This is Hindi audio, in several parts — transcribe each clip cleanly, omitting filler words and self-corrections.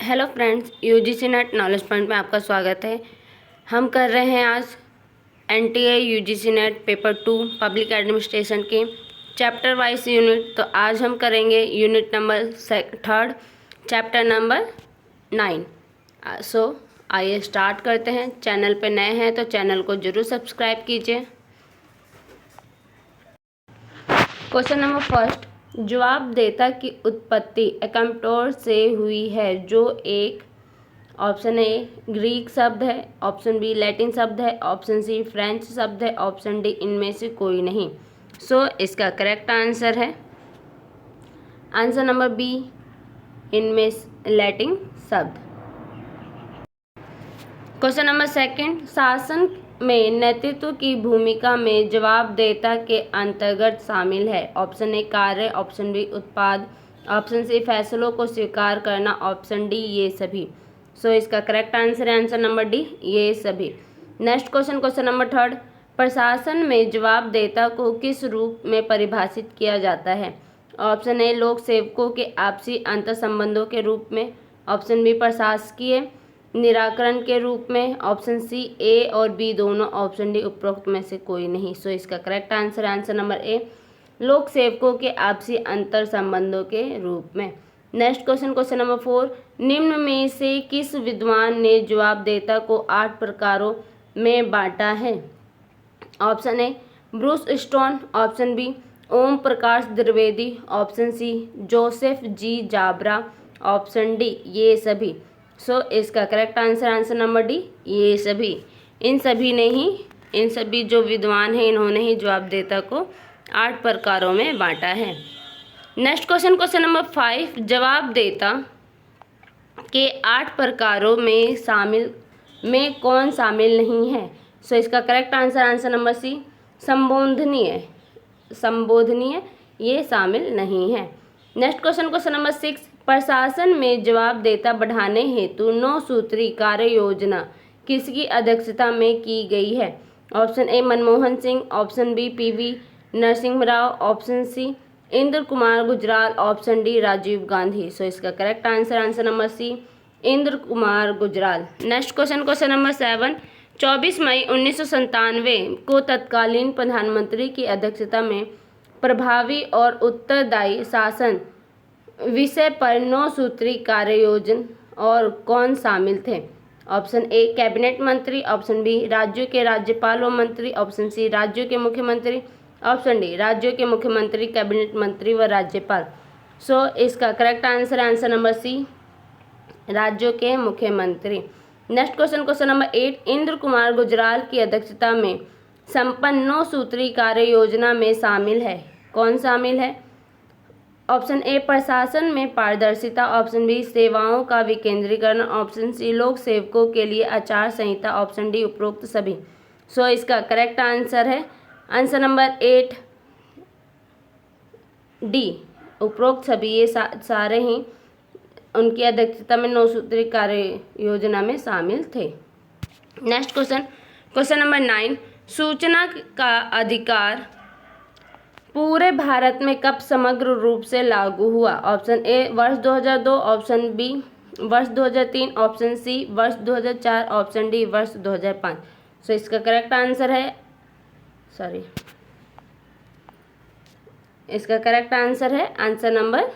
Hello friends, UGC net knowledge point में आपका स्वागत है। हम कर रहे हैं आज NTA UGC net paper 2 public administration के चैप्टर वाइज यूनिट। तो आज हम करेंगे यूनिट नंबर 3 चैप्टर नंबर 9। सो आइए स्टार्ट करते हैं। चैनल पे नए हैं तो चैनल को जरूर सब्सक्राइब कीजिए। क्वेश्चन नंबर फर्स्ट, जवाबदेता की उत्पत्ति एकम्प्टोर से हुई है जो एक ऑप्शन ए ग्रीक शब्द है, ऑप्शन बी लैटिन शब्द है, ऑप्शन सी फ्रेंच शब्द है, ऑप्शन डी इनमें से कोई नहीं। सो इसका करेक्ट आंसर है आंसर नंबर बी, इनमें लैटिन शब्द। क्वेश्चन नंबर सेकंड, शासन में नेतृत्व की भूमिका में जवाबदेता के अंतर्गत शामिल है। ऑप्शन ए कार्य, ऑप्शन बी उत्पाद, ऑप्शन सी फैसलों को स्वीकार करना, ऑप्शन डी ये सभी। सो इसका करेक्ट आंसर है आंसर नंबर डी, ये सभी। Next question, question number third, प्रशासन में जवाबदेता को किस रूप में परिभाषित किया जाता है। ऑप्शन ए लोक सेवकों के आपसी अंतर संबंधों के रूप में, ऑप्शन बी प्रशासकीय निराकरण के रूप में, ऑप्शन सी ए और बी दोनों, ऑप्शन डी उपरोक्त में से कोई नहीं। सो इसका करेक्ट आंसर आंसर नंबर ए, लोक सेवकों के आपसी अंतर संबंधों के रूप में। नेक्स्ट क्वेश्चन, क्वेश्चन नंबर 4, निम्न में से किस विद्वान ने जवाबदेता को 8 प्रकारों में बांटा है। Option A Bruce Stone, option B Om Prakash Dwivedi, option C Joseph G Jabbra, option D ये सभी। सो इसका correct answer answer number D, ये सभी। इन सभी जो विद्वान हैं इन्होंने ही जवाबदेता को 8 प्रकारों में बांटा है। नेक्स्ट क्वेश्चन, क्वेश्चन नंबर 5, जवाबदेता के 8 प्रकारों में कौन शामिल नहीं है। सो इसका correct answer answer number C, संबोधनीय ये शामिल नहीं है। नेक्स्ट क्वेश्चन, क्वेश्चन नंबर 6, प्रशासन में जवाबदेता बढ़ाने हेतु 9 सूत्री कार्य योजना किसकी अध्यक्षता में की गई है। Option A Manmohan Singh, option B PV Narasimha Rao, option C Inder Kumar Gujral, option D Rajiv Gandhi. So इसका correct answer answer number C, Inder Kumar Gujral. Next question, question number 7, 24 मई 1997 को तत्कालीन प्रधानमंत्री की अध्यक्षता में प्रभावी और उत्तरदायी शासन विषय पर 9 सूत्री कार्य योजना और कौन शामिल थे। ऑप्शन ए कैबिनेट मंत्री, ऑप्शन बी राज्यों के राज्यपाल व मंत्री, ऑप्शन सी राज्यों के मुख्यमंत्री, ऑप्शन डी राज्यों के मुख्यमंत्री, कैबिनेट मंत्री व राज्यपाल। सो इसका correct answer answer number C, राज्यों के मुख्यमंत्री। Next question, question number 8, Inder Kumar Gujral की अध्यक्षता में संपन्न 9 सूत्री कार्य योजना में शामिल है। कौन शामिल है। ऑप्शन ए प्रशासन में पारदर्शिता, ऑप्शन बी सेवाओं का विकेंद्रीकरण, ऑप्शन सी लोक सेवकों के लिए आचार संहिता, ऑप्शन डी उपरोक्त सभी। सो इसका करेक्ट आंसर है आंसर नंबर 8 डी, उपरोक्त सभी। ये सारे ही उनकी अध्यक्षता में 9 सूत्री कार्य योजना में शामिल थे। नेक्स्ट क्वेश्चन, क्वेश्चन नंबर 9, सूचना का अधिकार पूरे भारत में कब समग्र रूप से लागू हुआ। ऑप्शन ए वर्ष 2002, ऑप्शन बी वर्ष 2003, ऑप्शन सी वर्ष 2004, ऑप्शन डी वर्ष 2005। सो इसका करेक्ट आंसर है इसका करेक्ट आंसर है आंसर नंबर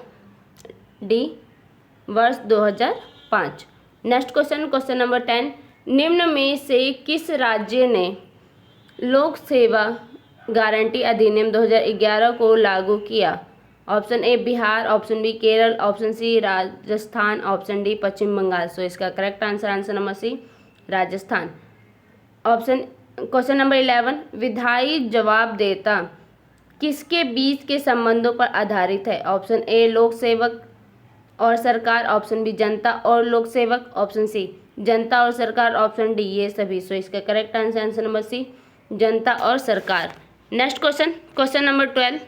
डी, वर्ष 2005। नेक्स्ट क्वेश्चन, क्वेश्चन नंबर 10, निम्न में से किस राज्य ने लोक सेवा गारंटी अधिनियम 2011 को लागू किया। Option A Bihar, option B Kerala, option C Rajasthan, option D Paschim Bangal. So इसका correct answer answer number C, Rajasthan. Option question number 11, विधायी जवाबदेता किसके बीच के संबंधों पर आधारित है। ऑप्शन ए लोक सेवक और सरकार, ऑप्शन बी जनता और लोक सेवक, ऑप्शन सी जनता और सरकार, ऑप्शन डी ये सभी। सो इसका correct answer answer number C, जनता और सरकार। नेक्स्ट क्वेश्चन, क्वेश्चन नंबर 12,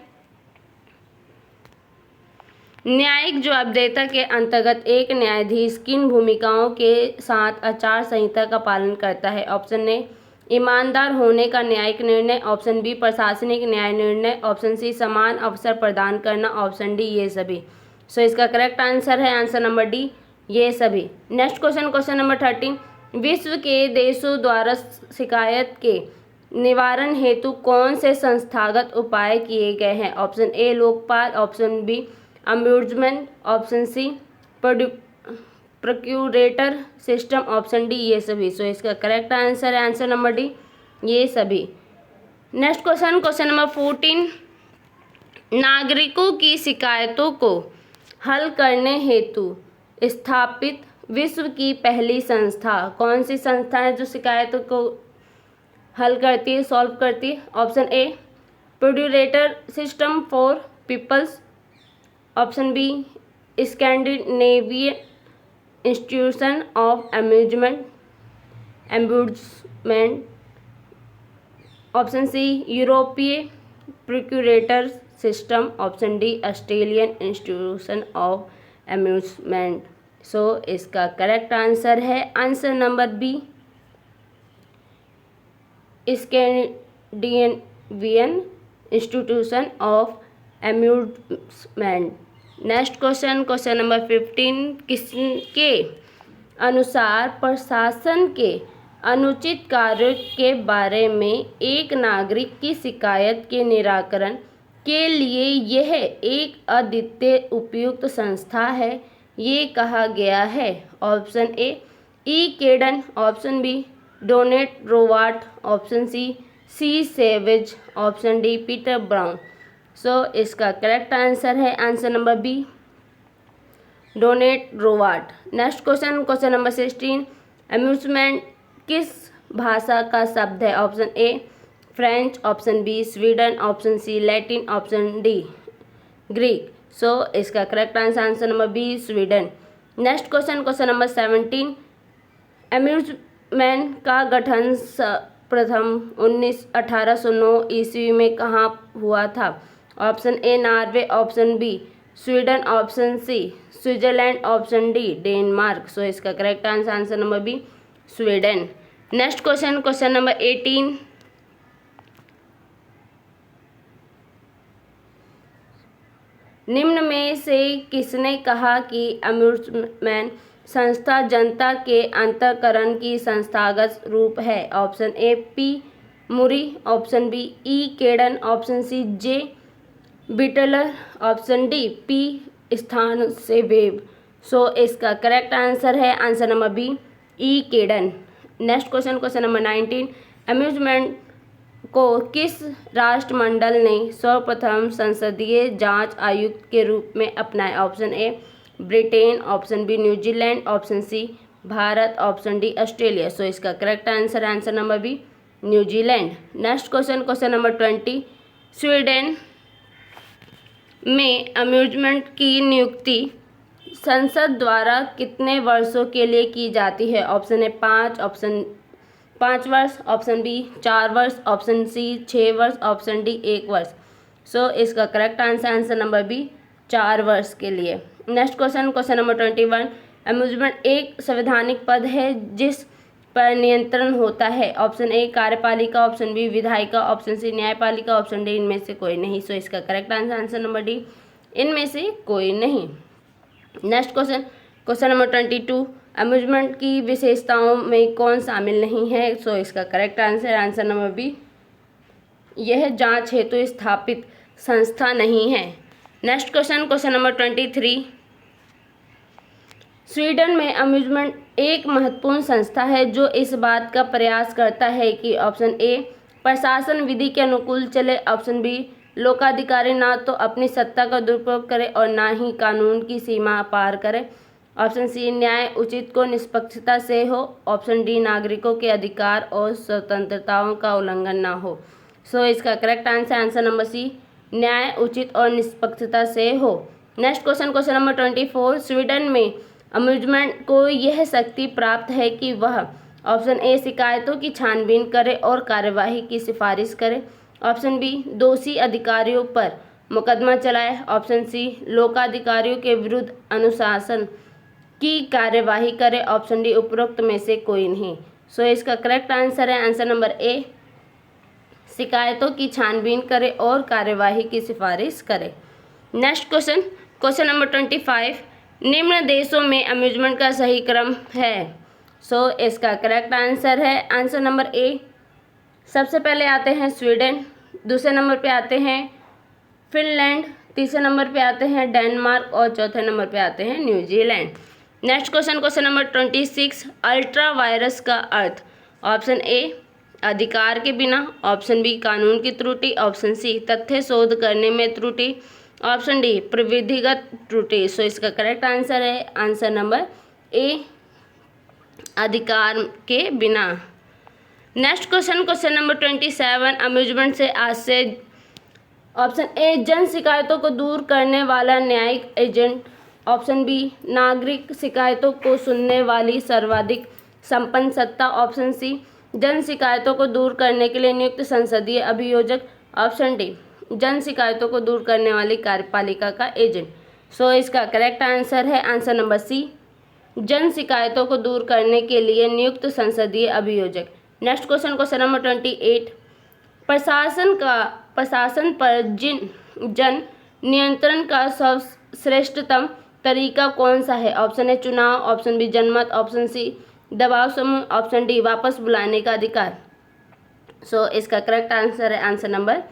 न्यायिक जवाबदेता के अंतर्गत एक न्यायाधीश किन भूमिकाओं के साथ आचार संहिता का पालन करता है। ऑप्शन ए ईमानदार होने का न्यायिक निर्णय, ऑप्शन बी प्रशासनिक न्याय निर्णय, ऑप्शन सी समान अवसर प्रदान करना, ऑप्शन डी ये सभी। सो इसका करेक्ट आंसर है आंसर नंबर डी, ये सभी। नेक्स्ट क्वेश्चन, क्वेश्चन नंबर 13, विश्व के देशों द्वारा शिकायत के निवारण हेतु कौन से संस्थागत उपाय किए गए हैं? Option A Lokpal, option B ombudsman, option C procurator system, option D ये सभी। सो इसका करेक्ट आंसर है आंसर नंबर डी, ये सभी। नेक्स्ट क्वेश्चन, क्वेश्चन नंबर 14, नागरिकों की शिकायतों को हल करने हेतु स्थापित विश्व की पहली संस्था कौन सी संस्था है जो शिकायतों को हल करती है, सॉल्व करती है? Option A procurator system for peoples, option B Scandinavian institution of ombudsman, option C यूरोपीय procurator system, option D Australian institution of ombudsman. So इसका करेक्ट आंसर है answer number B Scandinavian institution of ombudsman. Next question, question number 15, किसके अनुसार प्रशासन के अनुचित कार्यों के बारे में एक नागरिक की शिकायत के निराकरण के लिए यह एक अद्वितीय उपयुक्त संस्था है, ये कहा गया है? Option A E Caiden, option B Donald Rowat, option C Savage, option D Peter Brown. So इसका करेक्ट आंसर है answer number B Donald Rowat. Next question, question number 16, अम्यूजमेंट किस भाषा का शब्द है? Option A French, option B Sweden, option C Latin, option D Greek. So इसका correct answer number B Sweden. Next question, question number 17, अम्यूजमेंट का गठन प्रथम 1809 ईस्वी में कहाँ हुआ था? Option A Norway, option B Sweden, option C Switzerland, option D Denmark. So इसका correct answer number B Sweden. Next question, question number 18, निम्न में से किसने कहा कि अम्यूजमेंट संस्था जनता के अंतःकरण की संस्थागत रूप है? Option A P Murray, option B E Caiden, option C J Butler, option D P स्थान से वेब। सो इसका करेक्ट आंसर है answer number B E Caiden. Next question, question number 19, अम्यूजमेंट को किस राष्ट्रमंडल ने सर्वप्रथम संसदीय जांच आयुक्त के रूप में अपनाया? Option A Britain, option B New Zealand, option C Bharat, option D Australia. So इसका correct answer number B New Zealand. Next question, question number 20, Sweden में अम्यूजमेंट की नियुक्ति संसद द्वारा कितने वर्षों के लिए की जाती है? ऑप्शन ए 5 वर्ष, ऑप्शन बी 4 वर्ष, ऑप्शन सी 6 वर्ष, ऑप्शन डी 1 वर्ष। सो इसका करेक्ट आंसर नंबर बी 4 वर्ष के लिए। Next question, question number 21, amusement एक संवैधानिक पद है जिस पर नियंत्रण होता है? ऑप्शन ए कार्यपालिका, ऑप्शन बी विधायिका, ऑप्शन सी न्यायपालिका, ऑप्शन डी इनमें से कोई नहीं। सो इसका करेक्ट आंसर नंबर डी इनमें से कोई नहीं। Next question, question number 22, amusement की विशेषताओं में कौन शामिल नहीं है? सो इसका करेक्ट आंसर नंबर बी यह जांच हेतु स्थापित संस्था नहीं है। Next question, question number 23, Sweden में अम्यूजमेंट एक महत्वपूर्ण संस्था है जो इस बात का प्रयास करता है कि ऑप्शन ए प्रशासन विधि के अनुकूल चले, ऑप्शन बी लोकाधिकारी ना तो अपनी सत्ता का दुरुपयोग करे और ना ही कानून की सीमा पार करे, ऑप्शन सी न्याय उचित को निष्पक्षता से हो, ऑप्शन डी नागरिकों के अधिकार और स्वतंत्रताओं का उल्लंघन ना हो। सो इसका करेक्ट आंसर नंबर सी न्याय उचित और निष्पक्षता से हो। Next question, question number 24, Sweden में अम्यूजमेंट को यह शक्ति प्राप्त है कि वह ऑप्शन ए शिकायतों की छानबीन करे और कार्यवाही की सिफारिश करे, ऑप्शन बी दोषी अधिकारियों पर मुकदमा चलाए, ऑप्शन सी लोकाधिकारियों के विरुद्ध अनुशासन की कार्यवाही करे, ऑप्शन डी उपरोक्त में से कोई नहीं। सो इसका करेक्ट आंसर है आंसर नंबर ए शिकायतों की छानबीन करे और कार्यवाही की सिफारिश करे। नेक्स्ट क्वेश्चन, क्वेश्चन नंबर 25, निम्न देशों में अम्यूजमेंट का सही क्रम है। सो इसका करेक्ट आंसर है आंसर नंबर ए। सबसे पहले आते हैं स्वीडन, दूसरे नंबर पे आते हैं फिनलैंड, तीसरे नंबर पे आते हैं डेनमार्क और चौथे नंबर पे आते हैं New Zealand. Next question, question number 26, ultra vires का अर्थ। ऑप्शन ए अधिकार के बिना, ऑप्शन बी कानून की त्रुटि, ऑप्शन सी तथ्य शोध करने में त्रुटि, ऑप्शन डी प्रविधिगत त्रुटि। सो इसका करेक्ट आंसर है आंसर नंबर ए, अधिकार के बिना। Next question, question number 27, amusement से आज से। ऑप्शन ए जन शिकायतों को दूर करने वाला न्यायिक एजेंट, ऑप्शन बी नागरिक शिकायतों को सुनने वाली सर्वाधिक संपन्न सत्ता, ऑप्शन सी जन शिकायतों को दूर करने के लिए नियुक्त संसदीय अभियोजक, ऑप्शन डी जन शिकायतों को दूर करने वाली कार्यपालिका का एजेंट। सो इसका करेक्ट आंसर है आंसर नंबर सी, जन शिकायतों को दूर करने के लिए नियुक्त संसदीय अभियोजक। नेक्स्ट क्वेश्चन, क्वेश्चन नंबर 28, प्रशासन पर जन नियंत्रण का सर्वश्रेष्ठतम तरीका कौन सा है? ऑप्शन ए चुनाव, ऑप्शन बी जनमत, ऑप्शन सी दबाव समूह, ऑप्शन डी वापस बुलाने का अधिकार। सो इसका करेक्ट आंसर है आंसर नंबर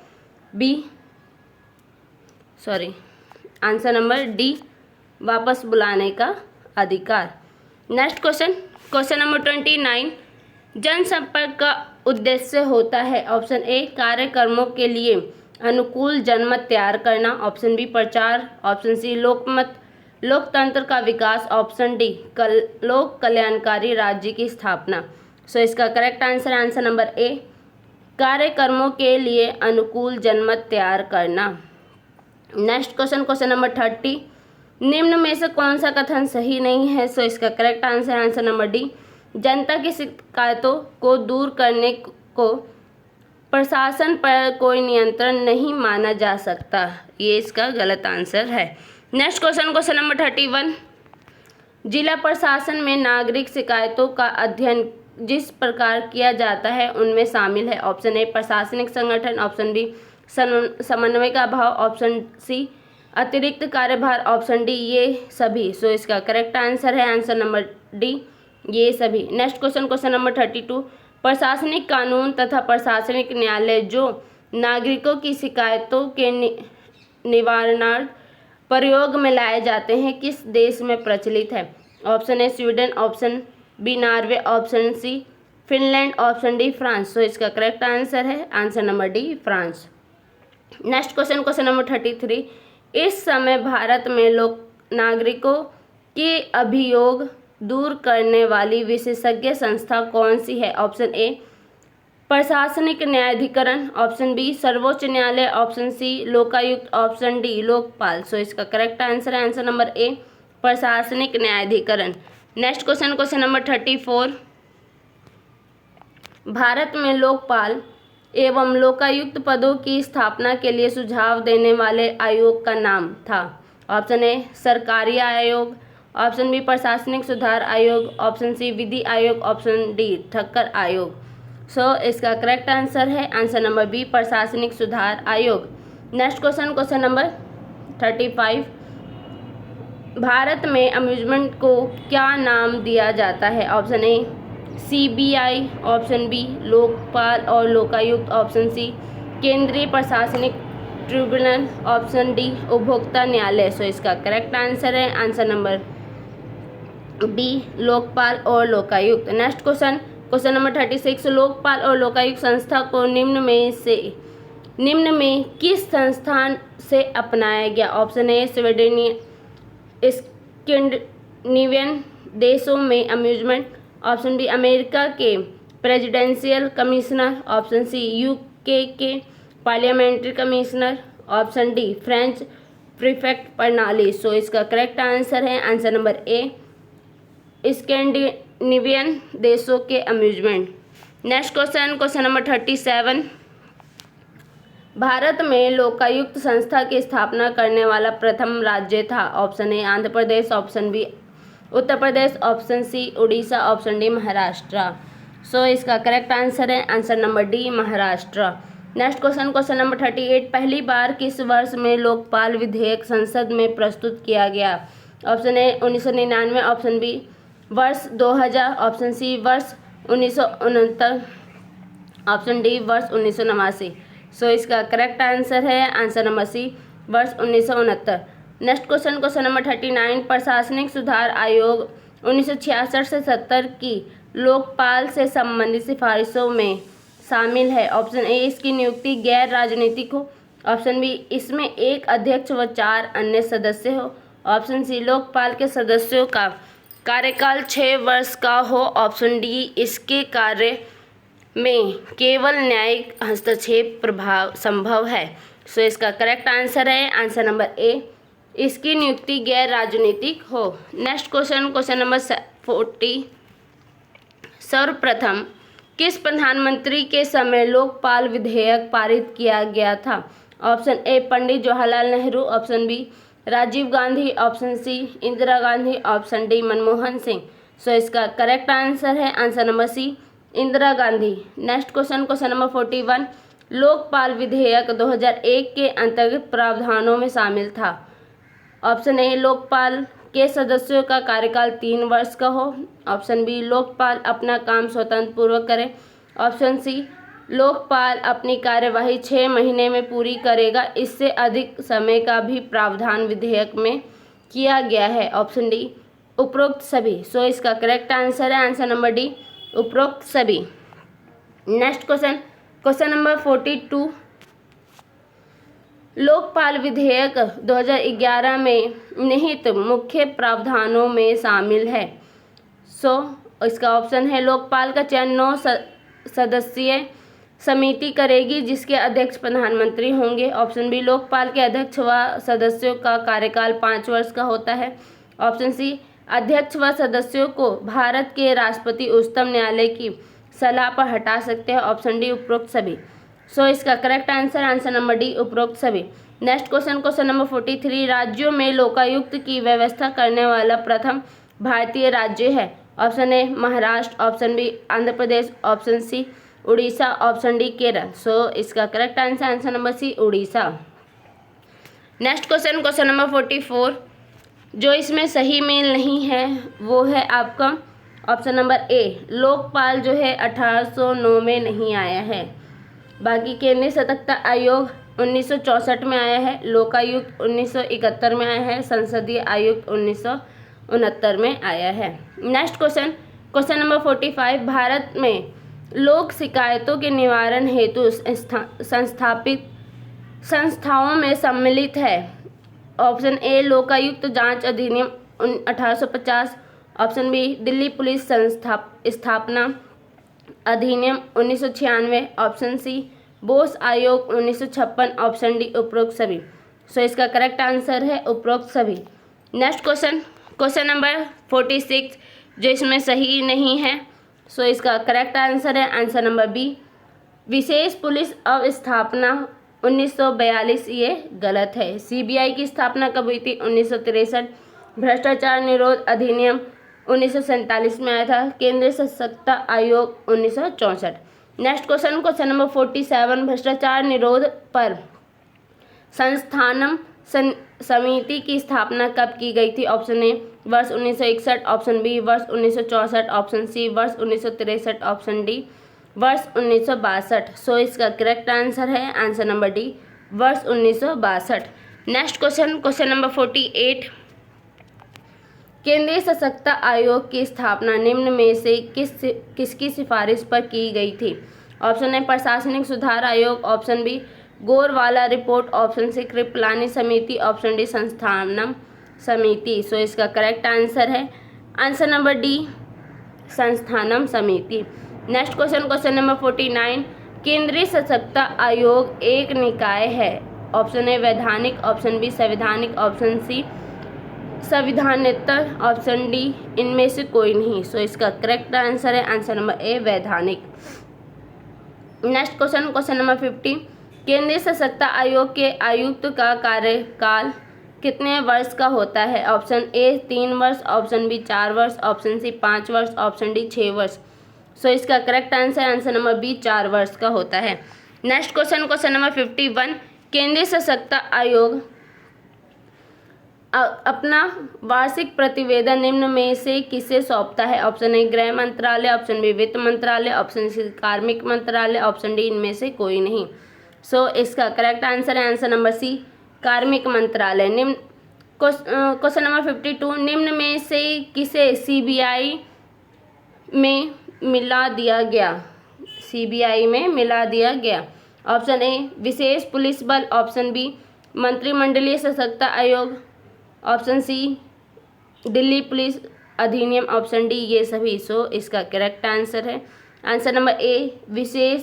डी, वापस बुलाने का अधिकार। नेक्स्ट क्वेश्चन, क्वेश्चन नंबर 29, जनसंपर्क का उद्देश्य होता है। ऑप्शन ए कार्यक्रमों के लिए अनुकूल जनमत तैयार करना, ऑप्शन बी प्रचार, ऑप्शन सी लोकतंत्र का विकास, ऑप्शन डी लोक कल्याणकारी राज्य की स्थापना। सो इसका करेक्ट आंसर है आंसर नंबर ए, कार्यक्रमों के लिए अनुकूल जनमत तैयार करना। नेक्स्ट क्वेश्चन, क्वेश्चन नंबर 30, निम्न में से कौन सा कथन सही नहीं है? सो इसका करेक्ट आंसर है आंसर नंबर डी, जनता की शिकायतों को दूर करने को प्रशासन पर कोई नियंत्रण नहीं माना जा सकता। ये इसका गलत आंसर है। नेक्स्ट क्वेश्चन, क्वेश्चन नंबर 31, जिला प्रशासन में नागरिक शिकायतों का अध्ययन जिस प्रकार किया जाता है उनमें शामिल है। ऑप्शन ए प्रशासनिक संगठन, ऑप्शन बी समन्वय का अभाव, ऑप्शन सी अतिरिक्त कार्यभार, ऑप्शन डी ये सभी। सो इसका करेक्ट आंसर है आंसर नंबर डी, ये सभी। नेक्स्ट क्वेश्चन, क्वेश्चन नंबर 32, प्रशासनिक कानून तथा प्रशासनिक न्यायालय जो नागरिकों की शिकायतों के निवारणार्थ प्रयोग में लाए जाते हैं किस देश में प्रचलित है? Option A Sweden, option B Norway, option C Finland, option D France. So इसका करेक्ट आंसर है answer number D, France. Next question, question number 33, इस समय भारत में नागरिकों के अभियोग दूर करने वाली विशेषज्ञ संस्था कौन सी है? ऑप्शन ए प्रशासनिक न्यायाधिकरण, ऑप्शन बी सर्वोच्च न्यायालय, option C Lokayukta, option D Lokpal. So इसका करेक्ट आंसर है आंसर नंबर ए, प्रशासनिक न्यायाधिकरण। Next question, question number 34, Bharat में लोकपाल एवं लोकायुक्त पदों की स्थापना के लिए सुझाव देने वाले आयोग का नाम था। ऑप्शन ए सरकारी आयोग, ऑप्शन बी प्रशासनिक सुधार आयोग, ऑप्शन सी विधि आयोग, ऑप्शन डी ठक्कर आयोग। सो इसका करेक्ट आंसर है आंसर नंबर बी, प्रशासनिक सुधार आयोग। Next question, question number 35, Bharat में अम्यूजमेंट को क्या नाम दिया जाता है? Option A CBI, option B Lokpal और लोकायुक्त, ऑप्शन सी केंद्रीय प्रशासनिक ट्रिब्यूनल, ऑप्शन डी उपभोक्ता न्यायालय। सो इसका करेक्ट आंसर है आंसर नंबर बी, लोकपाल और Lokayukta. Next question, question number 36, Lokpal और लोकायुक्त संस्था को निम्न में किस संस्थान से अपनाया गया? ऑप्शन ए स्कैंडिनेवियन देशों में अम्यूजमेंट, ऑप्शन बी अमेरिका के presidential commissioner, option C UK के parliamentary commissioner, option D French prefect प्रणाली। सो इसका करेक्ट आंसर है आंसर नंबर ए, स्कैंडिनेवियन देशों के अम्यूजमेंट। Next question, question number 37, Bharat में लोकायुक्त संस्था की स्थापना करने वाला प्रथम राज्य था। Option A Andhra Pradesh, option B Uttar Pradesh, option C Orissa, option D Maharashtra. So इसका करेक्ट आंसर है answer number D, Maharashtra. Next question, question number 38, पहली बार किस वर्ष में लोकपाल विधेयक संसद में प्रस्तुत किया गया? ऑप्शन ए 1999, ऑप्शन बी वर्ष 2000, ऑप्शन सी वर्ष 1969, ऑप्शन डी वर्ष 1989। सो इसका करेक्ट आंसर है आंसर नंबर सी वर्ष 1969। नेक्स्ट क्वेश्चन नंबर 39, प्रशासनिक सुधार आयोग 1966 से 70 की लोकपाल से संबंधित सिफारिशों में शामिल है। ऑप्शन ए इसकी नियुक्ति गैर राजनीतिक हो, ऑप्शन बी इसमें एक अध्यक्ष व 4 अन्य सदस्य हो, ऑप्शन सी लोकपाल के सदस्यों का कार्यकाल 6 वर्ष का हो, ऑप्शन डी इसके कार्य में केवल न्यायिक हस्तक्षेप प्रभाव संभव है। सो इसका करेक्ट आंसर है आंसर नंबर ए इसकी नियुक्ति गैर राजनीतिक हो। नेक्स्ट क्वेश्चन नंबर 40, सर्वप्रथम किस प्रधानमंत्री के समय लोकपाल विधेयक पारित किया गया था? Option A Pandit Jawaharlal Nehru, option B Rajiv Gandhi, option C Indira Gandhi, option D Manmohan Singh. So इसका करेक्ट आंसर है answer number C Indira Gandhi. Next question number 41, Lokpal विधेयक 2001 के अंतर्गत प्रावधानों में शामिल था। ऑप्शन ए लोकपाल के सदस्यों का कार्यकाल 3 वर्ष का हो, ऑप्शन बी लोकपाल अपना काम स्वतंत्र पूर्वक करे, ऑप्शन सी लोकपाल अपनी कार्यवाही 6 महीने में पूरी करेगा, इससे अधिक समय का भी प्रावधान विधेयक में किया गया है, ऑप्शन डी उपरोक्त सभी। सो इसका करेक्ट आंसर है आंसर नंबर डी उपरोक्त सभी। नेक्स्ट क्वेश्चन नंबर 42, लोकपाल विधेयक 2011 में निहित मुख्य प्रावधानों में शामिल है। सो इसका ऑप्शन है लोकपाल का चयन 9 सदस्यीय समिति करेगी जिसके अध्यक्ष प्रधानमंत्री होंगे, ऑप्शन बी लोकपाल के अध्यक्ष व सदस्यों का कार्यकाल 5 वर्ष का होता है, ऑप्शन सी अध्यक्ष व सदस्यों को भारत के राष्ट्रपति उच्चतम न्यायालय की सलाह पर हटा सकते हैं, ऑप्शन डी उपरोक्त सभी। सो इसका करेक्ट आंसर नंबर डी उपरोक्त सभी। नेक्स्ट क्वेश्चन नंबर 43, राज्यों में लोकायुक्त की व्यवस्था करने वाला प्रथम भारतीय राज्य है। Option A Maharashtra, option B Andhra Pradesh, option C Orissa, option D Kerala. So इसका correct answer number C Orissa. Next question number 44, जो इसमें सही मेल नहीं है वो है आपका ऑप्शन नंबर ए लोकपाल जो है 1809 में नहीं आया है। बाकी केंद्रीय सतर्कता आयोग 1964 में आया है, लोकायुक्त 1971 में आया है, संसदीय आयुक्त 1969 में आया है। नेक्स्ट क्वेश्चन नंबर 45, भारत में लोक शिकायतों के निवारण हेतु संस्थापित संस्थाओं में सम्मिलित है। ऑप्शन ए लोकायुक्त जांच अधिनियम 1850, ऑप्शन बी दिल्ली पुलिस स्थापना अधिनियम 1996, ऑप्शन सी बोस आयोग 1956, ऑप्शन डी उपरोक्त सभी। सो इसका करेक्ट आंसर है उपरोक्त सभी। नेक्स्ट क्वेश्चन नंबर 46, जो इसमें सही नहीं है, सो इसका करेक्ट आंसर है आंसर नंबर बी विशेष पुलिस अवस्थापना 1942, ये गलत है। सीबीआई की स्थापना कब हुई थी? 1963। भ्रष्टाचार निरोध अधिनियम 1947 में आया था। केंद्रीय सतर्कता आयोग 1964। नेक्स्ट क्वेश्चन नंबर 47, भ्रष्टाचार निरोध पर संस्थानम समिति की स्थापना कब की गई थी? ऑप्शन ए वर्ष 1961, ऑप्शन बी वर्ष 1964, ऑप्शन सी वर्ष 1963, ऑप्शन डी वर्ष 1962। सो इसका करेक्ट आंसर है आंसर नंबर डी वर्ष 1962। नेक्स्ट क्वेश्चन नंबर 48, केंद्रीय सतर्कता आयोग की स्थापना निम्न में से किसकी सिफारिश पर की गई थी? ऑप्शन ए प्रशासनिक सुधार आयोग, option B Gorwala report, option C Kripalani समिति, ऑप्शन डी संस्थानम समिति। सो इसका करेक्ट आंसर है आंसर नंबर डी संस्थानम समिति। नेक्स्ट क्वेश्चन नंबर 49, केंद्रीय सतर्कता आयोग एक निकाय है। ऑप्शन ए वैधानिक, ऑप्शन बी संवैधानिक, ऑप्शन सी संविधानेतर, ऑप्शन डी इनमें से कोई नहीं। सो इसका करेक्ट आंसर है आंसर नंबर ए वैधानिक। नेक्स्ट क्वेश्चन नंबर 50, केंद्रीय सतर्कता आयोग के आयुक्त का कार्यकाल कितने वर्ष का होता है? ऑप्शन ए 3 वर्ष, ऑप्शन बी 4 वर्ष, ऑप्शन सी 5 वर्ष, ऑप्शन डी 6 वर्ष। सो इसका करेक्ट आंसर नंबर बी 4 वर्ष का होता है। नेक्स्ट क्वेश्चन नंबर 51, केंद्रीय सतर्कता आयोग अपना वार्षिक प्रतिवेदन निम्न में से किसे सौंपता है? ऑप्शन ए गृह मंत्रालय, ऑप्शन बी वित्त मंत्रालय, ऑप्शन सी कार्मिक मंत्रालय, ऑप्शन डी इनमें से कोई नहीं। सो इसका करेक्ट आंसर है आंसर नंबर सी कार्मिक मंत्रालय। निम्न क्वेश्चन नंबर 52 निम्न में से किसे सीबीआई में मिला दिया गया? सीबीआई में मिला दिया गया। ऑप्शन ए विशेष पुलिस बल, ऑप्शन बी मंत्रिमंडलीय सशक्तता आयोग, ऑप्शन सी दिल्ली पुलिस अधिनियम, ऑप्शन डी ये सभी। सो इसका करेक्ट आंसर है आंसर नंबर ए विशेष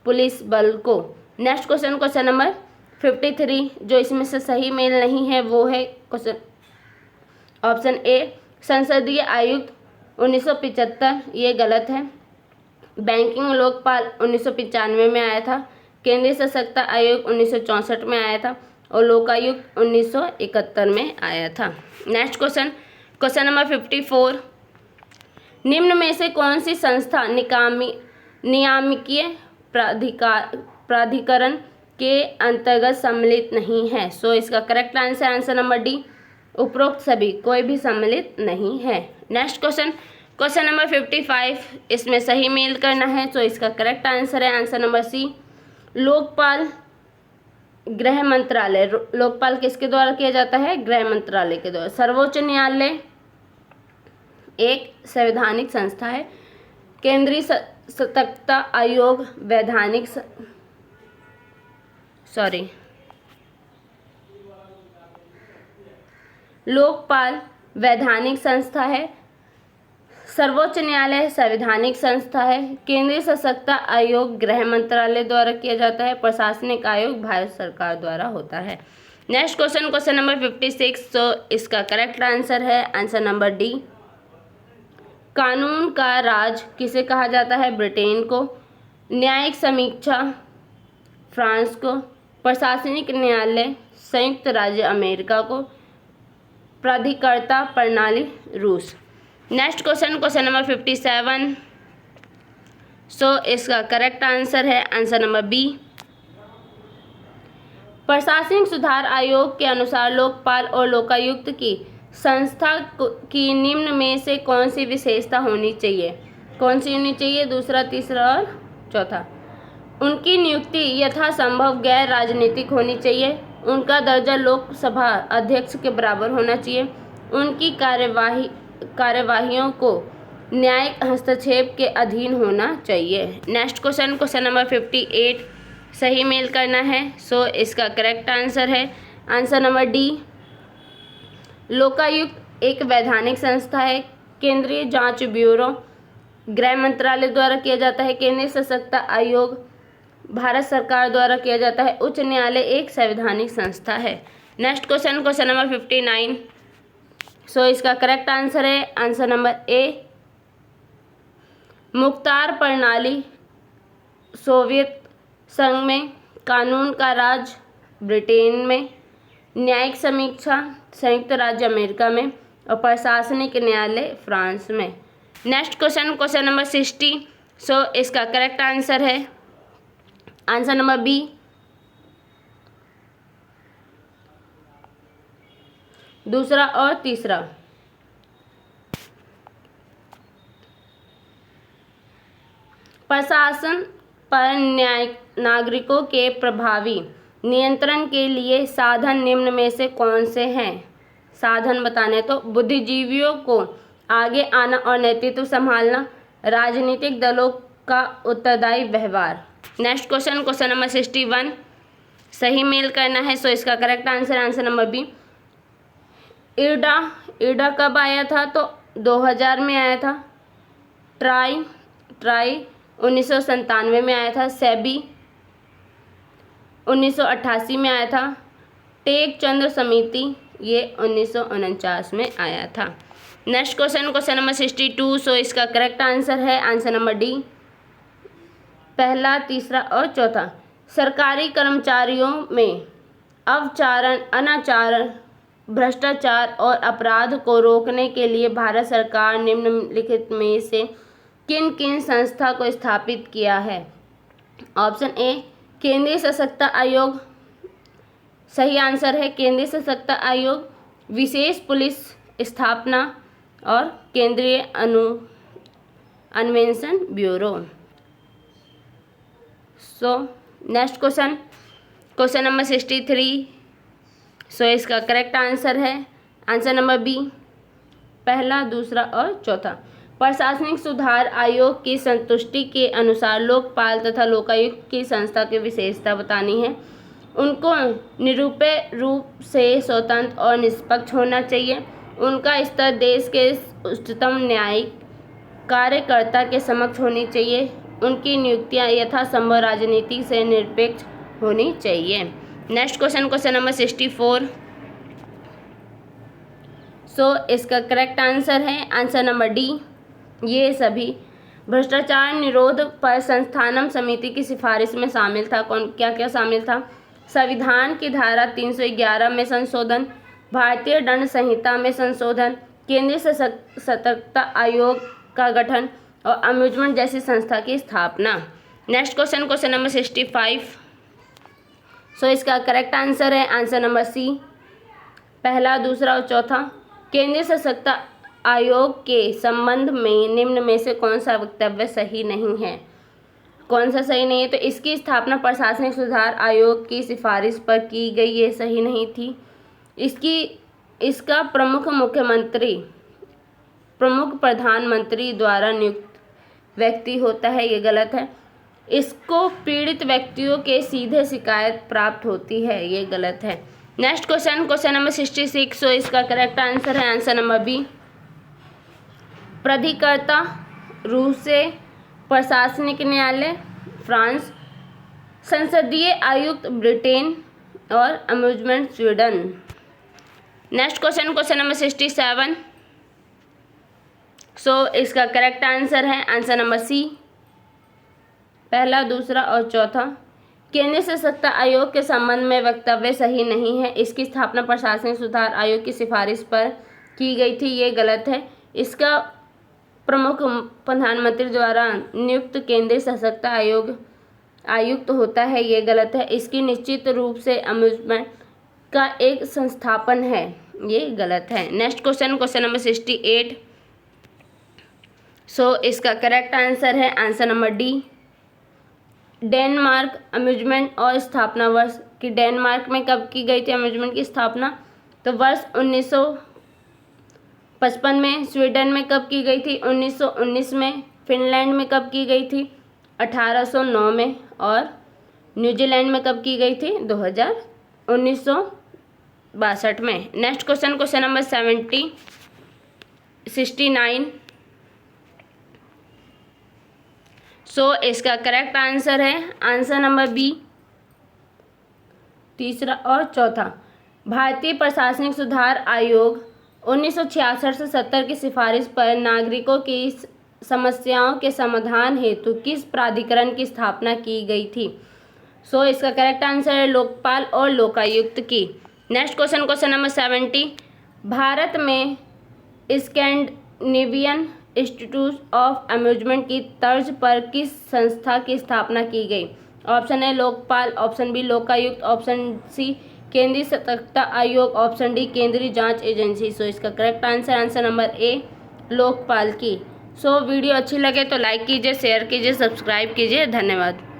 पुलिस बल को। नेक्स्ट क्वेश्चन नंबर 53 जो इसमें से सही मेल नहीं है वो है क्वेश्चन ऑप्शन ए संसदीय आयुक्त 1975, ये गलत है। बैंकिंग लोकपाल 1995 में आया था। केंद्रीय सशक्तता आयोग 1964 में आया था और लोकायुक्त 1971 में आया था। नेक्स्ट क्वेश्चन नंबर 54 निम्न में से कौन सी संस्था नियामकीय प्राधिकरण के अंतर्गत सम्मिलित नहीं है? सो इसका करेक्ट आंसर नंबर डी उपरोक्त सभी, कोई भी सम्मिलित नहीं है। नेक्स्ट क्वेश्चन नंबर 55 इसमें सही मेल करना है। सो इसका करेक्ट आंसर है आंसर नंबर सी लोकपाल गृह मंत्रालय। लोकपाल किसके द्वारा किया जाता है? गृह मंत्रालय के द्वारा। सर्वोच्च न्यायालय एक संवैधानिक संस्था है। केंद्रीय सतर्कता आयोग लोकपाल वैधानिक संस्था है। सर्वोच्च न्यायालय संवैधानिक संस्था है। केंद्रीय सशक्तता आयोग गृह मंत्रालय द्वारा किया जाता है। प्रशासनिक आयोग भारत सरकार द्वारा होता है। नेक्स्ट क्वेश्चन नंबर 56 तो इसका करेक्ट आंसर है आंसर नंबर डी कानून का राज किसे कहा जाता है? ब्रिटेन को। न्यायिक समीक्षा फ्रांस को। प्रशासनिक न्यायालय संयुक्त राज्य अमेरिका को। प्राधिकर्ता प्रणाली रूस। नेक्स्ट क्वेश्चन नंबर 57 सो इसका करेक्ट आंसर है आंसर नंबर बी प्रशासनिक सुधार आयोग के अनुसार लोकपाल और लोकायुक्त की संस्था की निम्न में से कौन सी विशेषता होनी चाहिए? कौन सी होनी चाहिए? दूसरा, तीसरा और चौथा। उनकी नियुक्ति यथासंभव गैर राजनीतिक होनी चाहिए। उनका दर्जा लोकसभा अध्यक्ष के बराबर होना चाहिए। उनकी कार्यवाहियों को न्यायिक हस्तक्षेप के अधीन होना चाहिए। नेक्स्ट क्वेश्चन नंबर 58 सही मेल करना है। सो इसका करेक्ट आंसर है आंसर नंबर डी लोकायुक्त एक वैधानिक संस्था है। केंद्रीय जांच ब्यूरो गृह मंत्रालय द्वारा किया जाता है। केंद्रीय सशक्तता आयोग भारत सरकार द्वारा किया जाता है। उच्च न्यायालय एक संवैधानिक संस्था है। नेक्स्ट क्वेश्चन नंबर 59 सो इसका करेक्ट आंसर है आंसर नंबर ए मुख्तार प्रणाली सोवियत संघ में। कानून का राज ब्रिटेन में। न्यायिक समीक्षा संयुक्त राज्य अमेरिका में और प्रशासनिक न्यायालय फ्रांस में। नेक्स्ट क्वेश्चन नंबर 60 सो इसका करेक्ट आंसर है आंसर नंबर बी दूसरा और तीसरा। प्रशासन पर नागरिकों के प्रभावी नियंत्रण के लिए साधन निम्न में से कौन से हैं? साधन बताने तो बुद्धिजीवियों को आगे आना और नेतृत्व संभालना। राजनीतिक दलों का उत्तरदायी व्यवहार। नेक्स्ट क्वेश्चन नंबर 61 सही मेल करना है। सो इसका correct answer number B IRDA कब आया था? तो 2000 में आया था। ट्राई 1997 में आया था। सेबी 1988 में आया था। टेक चंद्र समिति ये 1949 में आया था। नेक्स्ट क्वेश्चन नंबर 62 सो इसका करेक्ट आंसर है आंसर नंबर डी पहला, तीसरा और चौथा। सरकारी कर्मचारियों में अवचारण, अनाचार, भ्रष्टाचार और अपराध को रोकने के लिए भारत सरकार निम्नलिखित में से किन किन संस्था को स्थापित किया है? ऑप्शन ए केंद्रीय सशक्तता आयोग सही आंसर है केंद्रीय सशक्तता आयोग। विशेष पुलिस स्थापना और केंद्रीय अन्वेषण bureau. So next question number 63। सो इसका करेक्ट आंसर है आंसर नंबर बी, पहला, दूसरा और चौथा। प्रशासनिक सुधार आयोग की संतुष्टि के अनुसार लोकपाल तथा लोकायुक्त की संस्था की विशेषता बतानी है। उनको निरपेक्ष रूप से स्वतंत्र और निष्पक्ष होना चाहिए। उनका स्तर देश के उच्चतम न्यायिक कार्यकर्ता के समक्ष होनी चाहिए। उनकी नियुक्तियां यथासंभव राजनीति से निरपेक्ष होनी चाहिए। Next question number 64। सो इसका करेक्ट आंसर है आंसर नंबर डी, ये सभी। भ्रष्टाचार निरोध पर संस्थानम समिति की सिफारिश में शामिल था। कौन क्या क्या शामिल था? संविधान की धारा 311 में संशोधन, भारतीय दंड संहिता में संशोधन, केंद्रीय सतर्कता आयोग का गठन और अम्यूजमेंट जैसी संस्था की स्थापना। Next question number 65। सो इसका करेक्ट आंसर है आंसर नंबर सी, पहला, दूसरा और चौथा। केंद्रीय सतर्कता आयोग के संबंध में निम्न में से कौन सा वक्तव्य सही नहीं है? कौन सा सही नहीं है? तो इसकी स्थापना प्रशासनिक सुधार आयोग की सिफारिश पर की गई, ये सही नहीं थी। इसका प्रमुख प्रधानमंत्री द्वारा नियुक्त व्यक्ति होता है, ये गलत है। इसको पीड़ित व्यक्तियों के सीधे शिकायत प्राप्त होती है, ये गलत है। Next question number 66। सो इसका करेक्ट आंसर है आंसर नंबर बी, प्राधिकर्ता रूस से, प्रशासनिक न्यायालय फ्रांस, संसदीय आयुक्त ब्रिटेन और amusement Sweden. Next question number 67। सो इसका करेक्ट आंसर है आंसर नंबर सी, पहला, दूसरा और चौथा। केंद्रीय सतर्कता आयोग के संबंध में वक्तव्य सही नहीं है। इसकी स्थापना प्रशासनिक सुधार आयोग की सिफारिश पर की गई थी, ये गलत है। इसका प्रमुख प्रधानमंत्री द्वारा नियुक्त केंद्रीय सतर्कता आयुक्त होता है, ये गलत है। इसकी निश्चित रूप से अम्यूजमेंट का एक संस्थापन है, ये गलत है। Next question number 68। सो इसका करेक्ट आंसर है answer number D, Denmark amusement और स्थापना वर्ष की। डेनमार्क में कब की गई थी अम्यूजमेंट की स्थापना? तो वर्ष 1955 में। स्वीडन में कब की गई थी? 1919 में। फिनलैंड में कब की गई थी? 1809 में। और न्यूजीलैंड में कब की गई थी? 1962 में। Next question number 69। सो इसका करेक्ट आंसर है आंसर नंबर बी, तीसरा और चौथा। भारतीय प्रशासनिक सुधार आयोग 1966 से 70 की सिफारिश पर नागरिकों की समस्याओं के समाधान हेतु किस प्राधिकरण की स्थापना की गई थी? सो इसका करेक्ट आंसर है लोकपाल और लोकायुक्त की। Next question number 70। भारत में स्कैंडिनेवियन इंस्टीट्यूट ऑफ अम्यूजमेंट की तर्ज पर किस संस्था की स्थापना की गई? Option A Lokpal, option B Lokayukta, option C केंद्रीय सतर्कता आयोग, ऑप्शन डी केंद्रीय जांच एजेंसी। सो इसका correct answer number A Lokpal की। सो वीडियो अच्छी लगे तो लाइक कीजिए, शेयर कीजिए, सब्सक्राइब कीजिए। धन्यवाद।